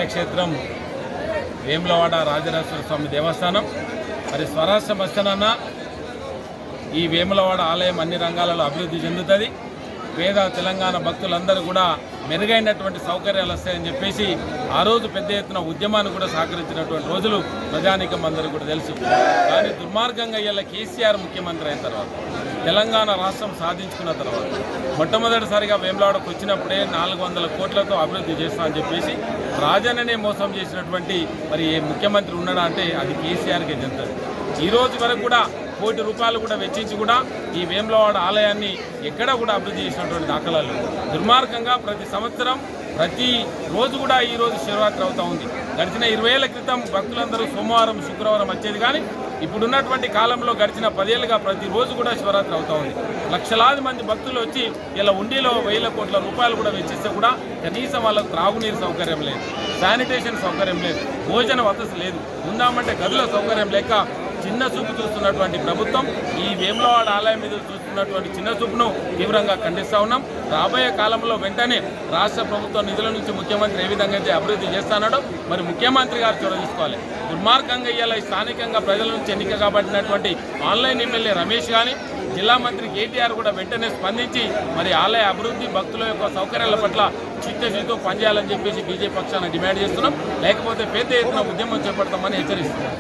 పుణ్యక్షేత్రం వేములవాడ రాజరాజేశ్వర స్వామి దేవస్థానం. మరి స్వరాష్ట్రం వస్తేనన్నా ఈ వేములవాడ ఆలయం అన్ని రంగాలలో అభివృద్ధి చెందుతుంది. పేద తెలంగాణ భక్తులందరూ కూడా మెరుగైనటువంటి సౌకర్యాలు వస్తాయని చెప్పేసి ఆ రోజు పెద్ద ఎత్తున ఉద్యమాన్ని కూడా సహకరించినటువంటి రోజులు ప్రజానీకం అందరూ కూడా తెలుసు. కానీ దుర్మార్గంగా ఇవాళ కేసీఆర్ ముఖ్యమంత్రి అయిన తర్వాత, తెలంగాణ రాష్ట్రం సాధించుకున్న తర్వాత మొట్టమొదటిసారిగా వేములవాడకు వచ్చినప్పుడే 400 కోట్లతో అభివృద్ధి చేస్తా అని చెప్పేసి రాజన్ననే మోసం చేసినటువంటి మరి ఏ ముఖ్యమంత్రి ఉన్నాడా అంటే అది కేసీఆర్కే చెందుతుంది. ఈ రోజు వరకు కూడా ₹1 కోటి కూడా వెచ్చించి కూడా ఈ వేములవాడ ఆలయాన్ని ఎక్కడ కూడా అభివృద్ధి చేసినటువంటి దాఖలాలు. దుర్మార్గంగా ప్రతి సంవత్సరం ప్రతి రోజు కూడా ఈ రోజు శివరాత్రి అవుతూ ఉంది. గడిచిన 20 ఏళ్ల క్రితం భక్తులందరూ సోమవారం శుక్రవారం వచ్చేది, కానీ ఇప్పుడున్నటువంటి కాలంలో గడిచిన 10 ఏళ్ళుగా ప్రతిరోజు కూడా శివరాత్రి అవుతూ ఉంది. లక్షలాది మంది భక్తులు వచ్చి ఇలా ఉండిలో ₹1,000 కోట్ల కూడా వెచ్చిస్తే కూడా కనీసం వాళ్ళకు త్రాగునీరు సౌకర్యం లేదు, శానిటేషన్ సౌకర్యం లేదు, భోజన వసతి లేదు, ఉందామంటే గదుల సౌకర్యం లేక చిన్న చూపు చూస్తున్నటువంటి ప్రభుత్వం ఈ వేములవాడ ఆలయం మీద చూస్తున్నటువంటి చిన్న చూపును తీవ్రంగా ఖండిస్తూ ఉన్నాం. రాబోయే కాలంలో వెంటనే రాష్ట్ర ప్రభుత్వం నిధుల నుంచి ముఖ్యమంత్రి ఏ విధంగా అయితే అభివృద్ధి చేస్తున్నాడో మరి ముఖ్యమంత్రి గారు చొరవ తీసుకోవాలి. దుర్మార్గంగా ఇవాళ స్థానికంగా ప్రజల నుంచి ఎన్నిక కాబట్టినటువంటి ఆన్లైన్ ఎమ్మెల్యే రమేష్ కానీ జిల్లా మంత్రి కేటీఆర్ కూడా వెంటనే స్పందించి మరి ఆలయ అభివృద్ధి భక్తుల యొక్క సౌకర్యాల పట్ల చిత్తశుద్ధితో పనిచేయాలని చెప్పేసి బీజేపీ పక్షాన డిమాండ్ చేస్తున్నాం. లేకపోతే పెద్ద ఎత్తున ఉద్యమం చేపడతామని హెచ్చరిస్తున్నాం.